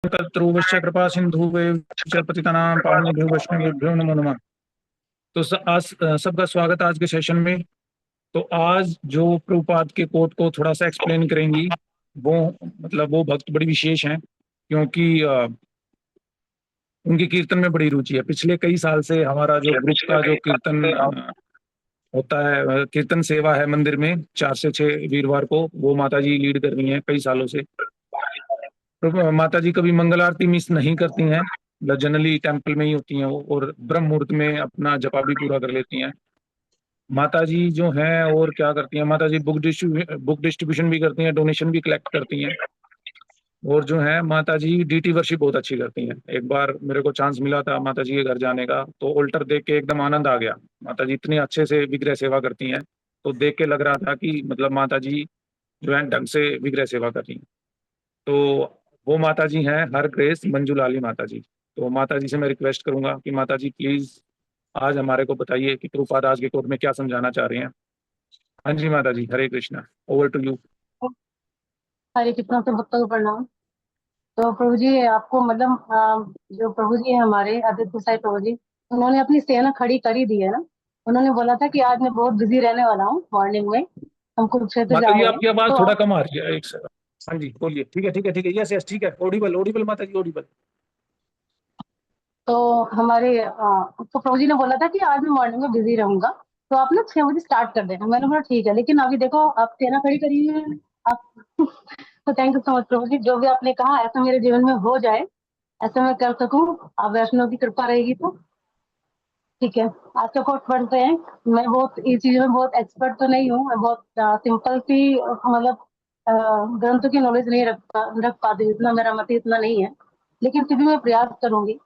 कल्पतरुश्च कृपा सिंधुवे पतितानां पावनेभ्यो वैष्णवेभ्यो नमो नमः। तो आज सबका स्वागत है आज के सेशन में। तो आज जो प्रभुपाद के कोट को थोड़ा सा एक्सप्लेन करेंगी, वो वो भक्त बड़ी विशेष हैं, क्योंकि उनकी कीर्तन में बड़ी रुचि है। पिछले कई साल से हमारा जो ग्रुप का जो कीर्तन होता है, कीर्तन सेवा है मंदिर में 4 से 6 वीरवार को, वो माता जी लीड कर रही हैं कई सालों से। तो माता जी कभी मंगल आरती मिस नहीं करती हैं, जनरली टेम्पल में ही होती हैं वो, और ब्रह्म मुहूर्त में अपना जपा भी पूरा कर लेती हैं माता जी जो हैं। और क्या करती हैं माता जी, बुक डिस्ट्रीब्यूशन भी करती हैं, डोनेशन भी कलेक्ट करती हैं। और जो है माता जी डीटी वर्शिप बहुत अच्छी करती हैं। एक बार मेरे को चांस मिला था माता जी के घर जाने का, तो ऑल्टर देख के एकदम आनंद आ गया। माता जी इतने अच्छे से विग्रह सेवा करती हैं, तो देख के लग रहा था कि माता जी जो है ढंग से विग्रह सेवा कर रही हैं। तो वो माता जी हैं हर ग्रेस मंजूलाली माता जी। तो माता जी से मैं रिक्वेस्ट करूंगा कि माता जी प्लीज आज हमारे को बताइए कि प्रभुपाद आज के कोर्ट में क्या समझाना चाह रहे हैं। हाँ जी माता जी, हरे कृष्णा, ओवर टू यू। हरे कृष्णा तो भक्तों को प्रणाम। तो प्रभु जी आपको जो प्रभु जी है हमारे आदित्य गोसाई प्रभु जी, उन्होंने अपनी सेना खड़ी कर ही दी है ना। उन्होंने बोला था कि आज मैं बहुत बिजी रहने वाला हूँ, मॉर्निंग में हम कुरुक्षेत्र माता जा जी रहे हैं। आपकी आवाज तो थोड़ा आप कम आ रही है, एक सेकंड। हाँ जी बोलिए, ठीक है ठीक है ठीक है, यस यस ठीक है, ऑडिबल ऑडिबल माता जी, ऑडिबल। तो हमारे तो प्रभु जी ने बोला था कि आज मैं मॉर्निंग में बिजी रहूंगा, तो आप ना 6 बजे स्टार्ट कर देना। मैंने बोला ठीक है, लेकिन अभी देखो आप सेना खड़ी करी है आप। तो थैंक यू सो मच प्रभु जी, जो भी आपने कहा ऐसा मेरे जीवन में हो जाए, ऐसा मैं कर सकूं, आप वैष्णव की कृपा रहेगी तो ठीक है। आज का कोर्स पढ़ते हैं। मैं बहुत इस चीजों में बहुत एक्सपर्ट तो नहीं हूँ, मैं बहुत सिंपल सी ग्रंथों की नॉलेज नहीं रख पाती, इतना मेरा मत इतना नहीं है, लेकिन फिर भी मैं प्रयास करूंगी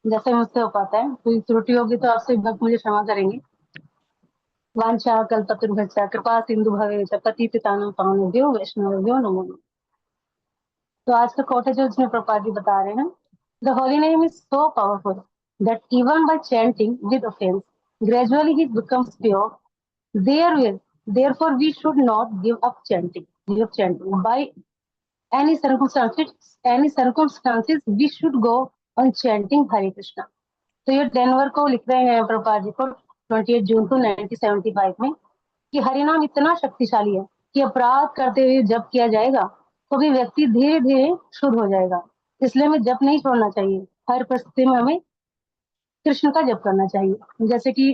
जैसे मुझसे हो पाता है। कोई त्रुटि होगी तो आपसे भक्त मुझे क्षमा करेंगे। वांछा कल्पतरुभ्यश्च कृपा सिंधु भवेत् पतितानां पावनेभ्यो वैष्णवेभ्यो नमो नमः। तो आज का कोट है जो इसमें प्रपाद जी बता रहे हैं। The holy name is so powerful that even by chanting with offense, gradually he becomes pure. Therefore, we should not give up chanting. Give up chanting by any circumstances. Any circumstances, we should go on chanting Hare Krishna. तो ये Denver को लिख रहे हैं प्रभुपाद जी को 28 जून को 1975 में कि हरिनाम इतना शक्तिशाली है कि अपराध करते हुए जप किया जाएगा तो भी व्यक्ति धीरे धीरे शुद्ध हो जाएगा। इसलिए हमें जप नहीं छोड़ना चाहिए, हर परिस्थिति में हमें कृष्ण का जप करना चाहिए। जैसे कि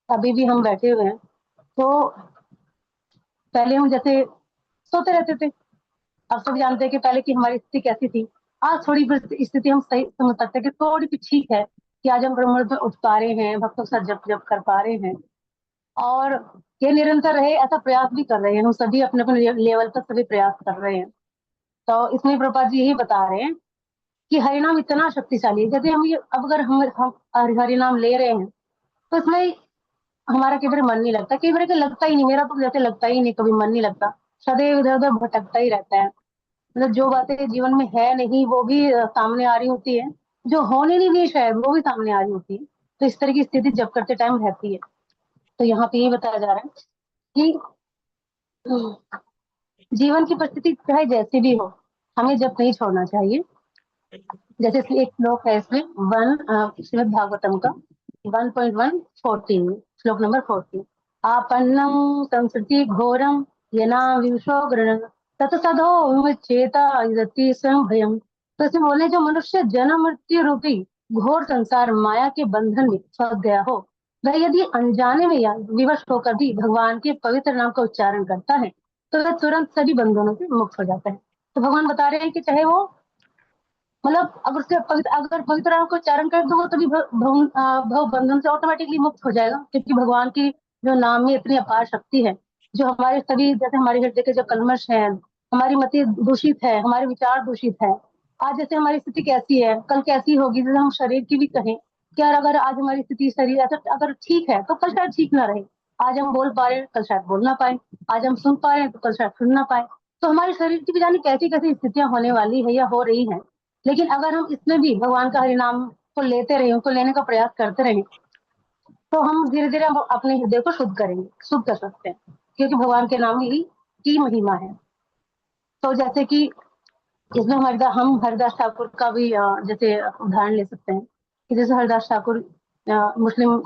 अभी भी हम बैठे हुए हैं, तो पहले हम जैसे सोते रहते थे। आप सब जानते हैं कि पहले की हमारी स्थिति कैसी थी। आज थोड़ी स्थिति हम सही समझ सकते हैं कि थोड़ी सी ठीक है कि आज हम ब्रह्म मुहूर्त में उठ पा रहे हैं, भक्तों के साथ जप जप कर पा रहे हैं, और ये निरंतर रहे ऐसा प्रयास भी कर रहे हैं। हम सभी अपने अपने लेवल पर सभी प्रयास कर रहे हैं। तो इसमें प्रभुपाद जी यही बता रहे हैं कि हरिनाम इतना शक्तिशाली है। जैसे हम ये अब अगर हम हरिनाम ले रहे हैं तो इसमें हमारा कई बार मन नहीं लगता, कई बार लगता ही नहीं, मेरा तो जैसे लगता ही नहीं, कभी मन नहीं लगता, सदैव इधर उधर भटकता ही रहता है। मतलब जो बातें जीवन में है नहीं वो भी सामने आ रही होती है, जो होने नहीं भी शायद वो भी सामने आ रही होती है। तो इस तरह की स्थिति जब करते टाइम रहती है। तो यहाँ पे ये बताया जा रहा है कि जीवन की परिस्थिति चाहे जैसी भी हो, हमें जब नहीं छोड़ना चाहिए। जैसे एक श्लोक है इसमें श्रीमद् भागवतम का 1.114 श्लोक नंबर 14, आपन्नम संस्कृति घोरम येना विवशो गृण तत्सदो विमुच्येता यदि स्वयं भयम। तो इसमें बोले जो मनुष्य जन्म मृत्यु रूपी घोर संसार माया के बंधन में फंस गया हो, वह यदि अनजाने में या विवश होकर भी भगवान के पवित्र नाम का उच्चारण करता है तो वह तुरंत सभी बंधनों से मुक्त हो जाता है। तो भगवान बता रहे हैं कि चाहे वो अगर पवित्र नाम को उच्चारण करे तो वो तभी भव बंधन से ऑटोमेटिकली मुक्त हो जाएगा, क्योंकि भगवान की जो नाम में इतनी अपार शक्ति है। जो हमारे सभी जैसे हमारे हृदय के जो कल्मश है, हमारी मति दूषित है, हमारे विचार दूषित है। आज जैसे हमारी स्थिति कैसी है, कल कैसी होगी, जैसे हम शरीर की भी कहें कि यार अगर आज हमारी स्थिति शरीर ऐसा अगर ठीक है तो कल शायद ठीक ना रहे। आज हम बोल पा रहे हैं, कल शायद बोल ना पाए। आज हम सुन पा रहे हैं तो कल शायद सुन ना पाए। तो हमारे शरीर की भी जाने कैसी कैसी स्थितियां होने वाली है या हो रही है। लेकिन अगर हम इसमें भी भगवान का हरिनाम को लेते रहे, उनको लेने का प्रयास करते रहे, तो हम धीरे धीरे अपने हृदय को शुद्ध करेंगे, शुद्ध कर सकते हैं, क्योंकि भगवान के नाम ही की महिमा है। तो जैसे कि इसमें हम हरिदास ठाकुर का भी जैसे उदाहरण ले सकते हैं कि जैसे हरिदास ठाकुर मुस्लिम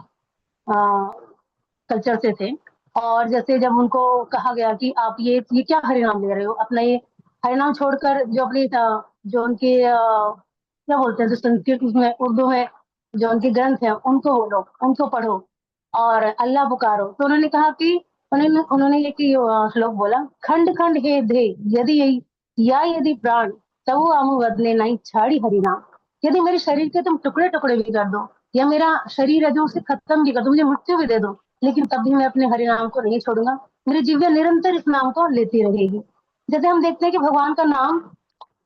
कल्चर से थे, और जैसे जब उनको कहा गया कि आप ये क्या हरिनाम ले रहे हो, अपना ये हरिनाम छोड़कर जो अपनी जो उनके क्या बोलते हैं, जो संस्कृत में उर्दू में जो उनके ग्रंथ हैं उनको बोलो, उनको पढ़ो और अल्लाह पुकारो। तो उन्होंने कहा कि उन्होंने एक ही श्लोक बोला, खंड खंड हे दे यदि या यदि प्राण तब आमु बदले नहीं छाड़ी हरिनाम। यदि मेरे शरीर के तुम टुकड़े टुकड़े भी कर दो, या मेरा शरीर है जो उसे खत्म भी कर दो, मुझे मृत्यु भी दे दो, लेकिन तब भी मैं अपने हरि नाम को नहीं छोड़ूंगा। मेरी जीविया निरंतर इस नाम को लेती रहेगी। जैसे हम देखते हैं कि भगवान का नाम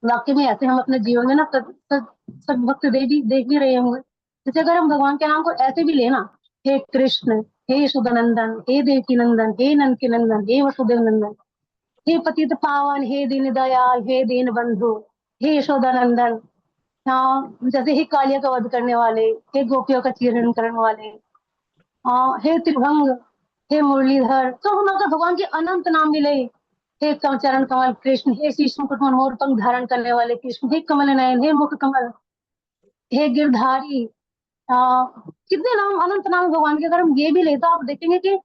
वाक्य में ऐसे हम अपने जीवन में ना सब वक्त देख भी रहे होंगे। जैसे अगर हम भगवान के नाम को ऐसे भी लेना, हे कृष्ण, हे यशोदानंदन, हे देवकी नंदन, हे नंद के नंदन, हे वसुदेव नंदन, हे पतित पावन, हे दीन दयाल, हे दीन बंधु, हे यशोदानंदन, हाँ, जैसे हे कालिया का वध करने वाले, हे गोपियों का चीरहरण करने वाले, हाँ, हे त्रिभंग, हे मुरलीधर। तो हम अगर भगवान के अनंत नाम मिले, हे चरण कमल कृष्ण, हे शीश मुकुट मोर पंख धारण करने वाले कृष्ण, हे कमल नयन, हे मुख कमल, हे गिरधारी, कितने नाम, अनंत नाम भगवान के। अगर हम ये भी ले तो आप देखेंगे कि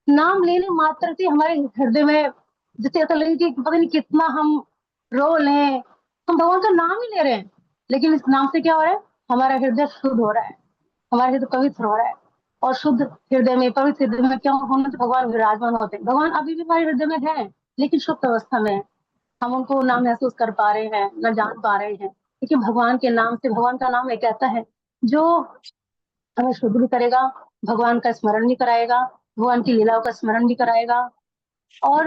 नाम लेने मात्र से हमारे हृदय में जैसे ऐसा लगे कि पता नहीं कितना हम रो लें, हम भगवान का नाम ही ले रहे हैं, लेकिन इस नाम से क्या हो रहा है, हमारा हृदय शुद्ध हो रहा है, हमारा हृदय पवित्र हो रहा है। और शुद्ध हृदय में, पवित्र हृदय में क्या होना, तो भगवान विराजमान होते हैं। भगवान अभी भी हमारे हृदय में है, लेकिन शुद्ध अवस्था में है। हम उनको ना महसूस कर पा रहे हैं, ना जान पा रहे हैं, लेकिन भगवान के नाम से, भगवान का नाम एक ऐसा है जो हमें शुद्ध भी करेगा, भगवान का स्मरण भी कराएगा, भगवान की लीलाओं का स्मरण भी कराएगा, और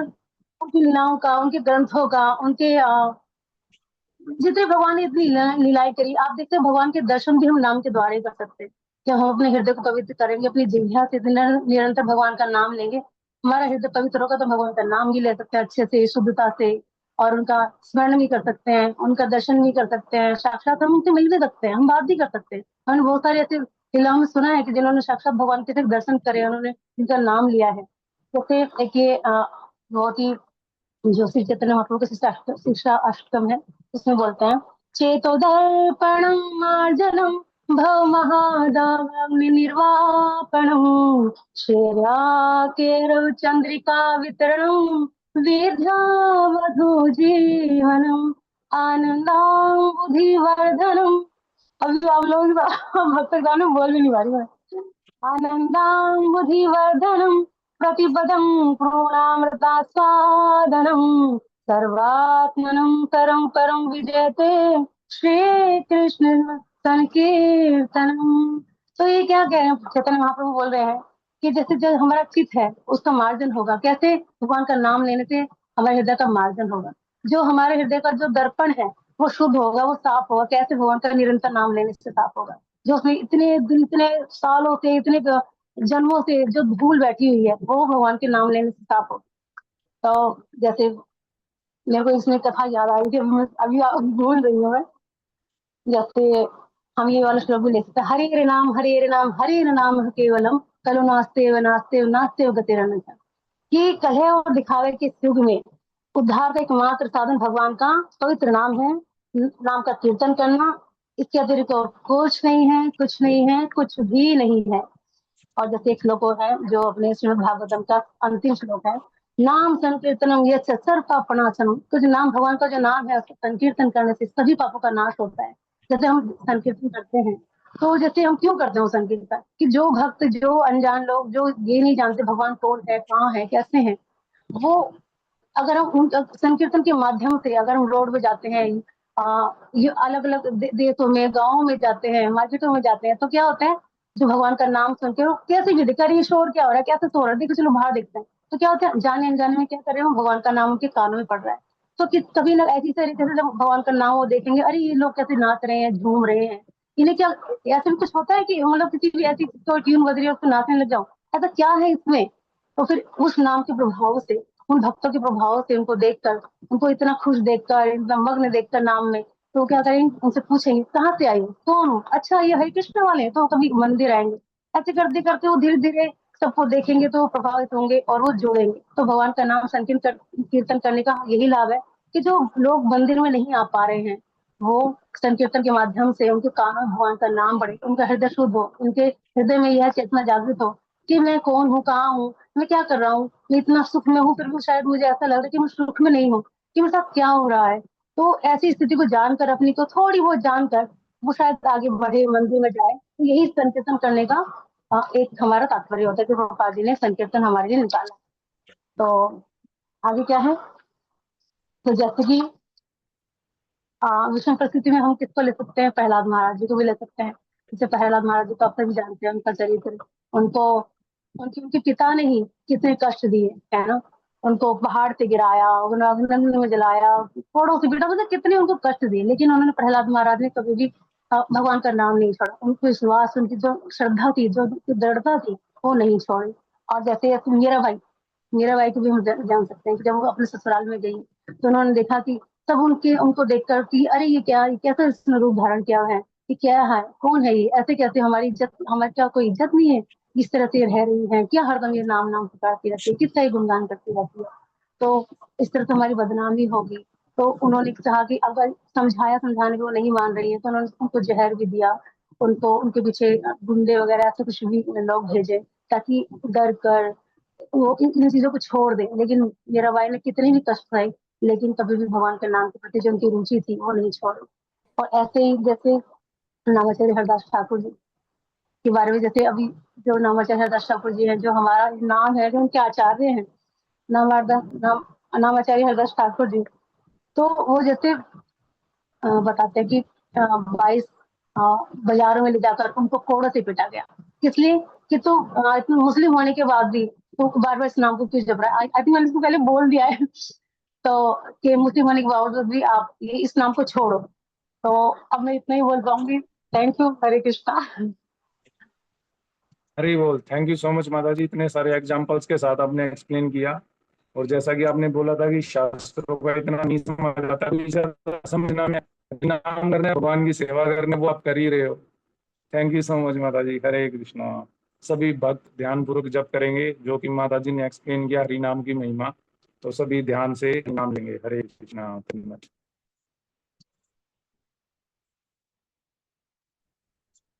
उनकी लीलाओं का, उनके ग्रंथों का, उनके जितने भगवान ने इतनी लीलाएं करी, आप देखते हैं भगवान के दर्शन भी हम नाम के द्वारा ही कर सकते हैं। जब हम अपने हृदय को पवित्र करेंगे, अपनी जिह्वा से निरंतर भगवान का नाम लेंगे, हमारा हृदय पवित्र होगा, तो भगवान का नाम भी ले सकते हैं अच्छे से, शुद्धता से, और उनका स्मरण भी कर सकते हैं, उनका दर्शन भी कर सकते हैं, साक्षात हम उनसे मिल भी सकते हैं, हम बात भी कर सकते हैं। हमने बहुत सारे ऐसे लीलाओं में सुना है कि जिन्होंने साक्षात भगवान के सिर्फ दर्शन करे, उन्होंने जिनका नाम लिया है। जैसे एक ये बहुत ही जो श्री चैतन्य महाप्रभु का शिक्षा अष्टकम है, उसमें बोलते हैं, चेतो दर्पणम मार्जनम भव महादाग्नि निर्वापणम श्रेया केरव चंद्रिका वितरणम विद्यावधु जीवनम आनंदाबुधि वर्धनम। अभी आप लोग भक्त गाने बोल भी नहीं पा रही मैं। आनंदाबुधि वर्धनम प्रतिपदं पूर्णामृतास्वादनं सर्वात्मनं परं परं विजयते श्री कृष्ण संकीर्तनम। तो ये क्या कह रहे हैं, चैतन्य महाप्रभु बोल रहे हैं कि जैसे जो हमारा चित्त है उसका मार्जन होगा, कैसे, भगवान का नाम लेने से हमारे हृदय का मार्जन होगा। जो हमारे हृदय का जो दर्पण है वो शुद्ध होगा, वो साफ होगा। कैसे, भगवान का निरंतर नाम लेने से साफ होगा। जो उसमें इतने दिन, इतने सालों से, इतने जन्मों से जो धूल बैठी हुई है, वो भगवान के नाम लेने से साफ हो। तो जैसे मेरे को इसमें कथा याद आई थी, अभी भूल रही हूँ मैं। जैसे हम ये वाला श्लोक भी ले सकते हैं, हरे नाम हरे नाम हरे नाम केवलम कलो नास्ते नास्ते नास्ते गतिरनंत। कि कहे और दिखावे के इस युग में उद्धार का एकमात्र साधन भगवान का पवित्र नाम है, नाम का कीर्तन करना। इसके अतिरिक्त और कुछ नहीं है, कुछ नहीं है, कुछ भी नहीं है। और जैसे एक श्लोक है जो अपने श्रीमद् भागवतम का अंतिम श्लोक है, नाम संकीर्तनम यस्य सर्व पापनाशनम। तो जो नाम, भगवान का जो नाम है, उसका संकीर्तन करने से सभी पापों का नाश होता है। जैसे हम संकीर्तन करते हैं, तो जैसे हम क्यों करते हैं वो संकीर्तन, कि जो भक्त, जो अनजान लोग, जो ये नहीं जानते भगवान कौन है, कहाँ है, कैसे हैं, वो अगर हम उन संकीर्तन के माध्यम से, अगर हम रोड पे जाते हैं, ये अलग अलग देशों में, गाँव में जाते हैं, मार्केटों में जाते हैं, तो क्या होता है, जो भगवान का नाम सुन के वो कैसे भी दिखा रही है, शोर क्या हो रहा है, कैसे शोर है, देखो चलो बाहर देखते हैं, तो क्या होता है, जाने अनजाने में क्या कर रहे हो, भगवान का नाम उनके कानों में पड़ रहा है। तो कभी ना ऐसी तरीके से जब भगवान का नाम वो देखेंगे, अरे ये लोग कैसे नाच रहे हैं, झूम रहे हैं, इन्हें क्या, ऐसे भी कुछ होता है कि मतलब किसी भी ऐसी कोई ट्यून बज रही है उसको नाचने लग जाओ, ऐसा क्या है इसमें। तो फिर उस नाम के प्रभाव से, उन भक्तों के प्रभाव से, उनको देखकर, उनको इतना खुश देखकर, इतना मग्न देखकर नाम में, तो क्या करेंगे, उनसे पूछेंगे कहाँ से आई हो, कौन हो, अच्छा ये हरे कृष्ण वाले हैं, तो कभी मंदिर आएंगे। ऐसे करते करते वो धीरे धीरे सबको देखेंगे तो प्रभावित होंगे और वो जुड़ेंगे। तो भगवान का नाम संकीर्तन कीर्तन करने का यही लाभ है कि जो लोग मंदिर में नहीं आ पा रहे हैं, वो संकीर्तन के माध्यम से उनके कानों में भगवान का नाम बढ़े, उनका हृदय शुद्ध हो, उनके हृदय में यह चेतना जागृत हो कि मैं कौन हूँ, कहाँ हूँ, मैं क्या कर रहा हूँ, मैं इतना सुख में हूँ, फिर भी शायद मुझे ऐसा लग रहा है कि मैं सुख में नहीं हूँ, कि मेरे साथ क्या हो रहा है। तो ऐसी स्थिति को जानकर, अपनी को थोड़ी बहुत जानकर, वो शायद आगे बढ़े, मंदिर में जाए। तो यही संकीर्तन करने का एक हमारा तात्पर्य होता है कि गोपाल जी ने संकीर्तन हमारे लिए निकाला। तो आगे क्या है, तो जैसे कि विषम परिस्थिति में हम किसको ले सकते हैं, प्रहलाद महाराज जी को भी ले सकते हैं। जैसे प्रहलाद महाराज जी को आप सभी जानते हैं, उनका चरित्र, उनको उनके पिता ने ही कितने कष्ट दिए, है ना। उनको पहाड़ से गिराया, उन्हें अग्नि में जलाया, फोड़ों से पीटा, मतलब कितने उनको कष्ट दिए, लेकिन उन्होंने, प्रहलाद महाराज ने कभी भी भगवान का नाम नहीं छोड़ा। उनको विश्वास, उनकी जो श्रद्धा थी, जो दृढ़ता थी, वो नहीं छोड़ी। और जैसे मीराबाई को भी हम जान सकते हैं कि जब वो अपने ससुराल में गई, तो उन्होंने देखा कि सब उनको देखकर कि अरे ये कैसा इसने रूप धारण किया है, ये क्या है, कौन है ये, ऐसे कैसे, हमारी इज्जत, हमारी क्या कोई इज्जत नहीं है, इस तरह से रह रही है क्या, हरदम ये नाम नाम पुकारती रहती है, किसका ही गुणगान करती रहती है, तो इस तरह से हमारी बदनामी होगी। तो उन्होंने कहा कि अगर समझाने को वो नहीं मान रही है, तो उन्होंने उनको जहर भी दिया, उनको उनके पीछे गुंडे वगैरह ऐसे कुछ भी लोग भेजे, ताकि डर कर वो इन चीजों को छोड़ दे। लेकिन मीराबाई ने कितनी भी कष्ट पाई, लेकिन कभी भी भगवान के नाम के प्रति जो उनकी रुचि थी, वो नहीं छोड़ी। और ऐसे ही जैसे नामाचार्य हरदास ठाकुर जी के बारे में, जैसे अभी जो नामाचार्य हरदास ठाकुर जी हैं, जो हमारा नाम है, जो उनके आचार्य हैं, नामाचार्य हरदास ठाकुर जी, तो वो जैसे बताते हैं कि 22 बाजारों में ले जाकर उनको कोड़ों से पीटा गया। किस लिए, कि तो इतने मुस्लिम होने के बाद भी तो बार बार इस नाम को क्यों जप रहा है। आई थिंक मैंने इसको पहले बोल दिया है तो कि मुस्लिम होने के बावजूद भी आप ये इस नाम को छोड़ो। तो अब मैं इतना ही बोल पाऊंगी। थैंक यू, हरे कृष्णा। हरी बोल। थैंक यू सो मच माता जी, इतने सारे एग्जांपल्स के साथ आपने एक्सप्लेन किया। और जैसा कि आपने बोला था कि शास्त्रों का इतना नहीं समझ आता, तो इसे समझना में, नाम करने, भगवान की सेवा करने, वो आप कर ही रहे हो। थैंक यू सो मच माता जी। हरे कृष्णा। सभी भक्त ध्यान पूर्वक जप करेंगे, जो कि माता जी ने एक्सप्लेन किया हरि नाम की महिमा। तो सभी ध्यान से नाम लेंगे। हरे कृष्णा। धन्यवाद।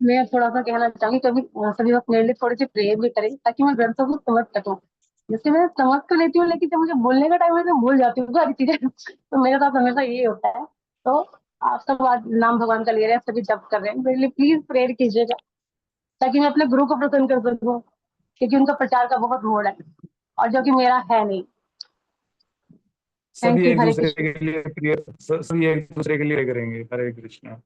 मैं थोड़ा सा कहना चाहूंगी, कभी सभी वक्त मेरे लिए थोड़ी सी प्रेयर भी करें, ताकि मैं ग्रंथों को समझ सकूं। जैसे मैं समझ तो लेती हूँ, लेकिन जब मुझे बोलने का टाइम है तो भूल जाती हूँ सारी चीजें तो मेरे साथ हमेशा यही होता है। तो आप सब आज नाम भगवान का ले रहे हैं, सभी जप कर रहे हैं, मेरे लिए प्लीज प्रेयर कीजिएगा, ताकि मैं अपने गुरु को प्रसन्न कर सकूं, क्योंकि उनका प्रचार का बहुत मोड़ है, और जो कि मेरा है नहीं। थैंक सभी यू, एक हरे दूसरे कृष्ण। के लिए प्रिय, सभी एक दूसरे के लिए करेंगे। हरे कृष्णा।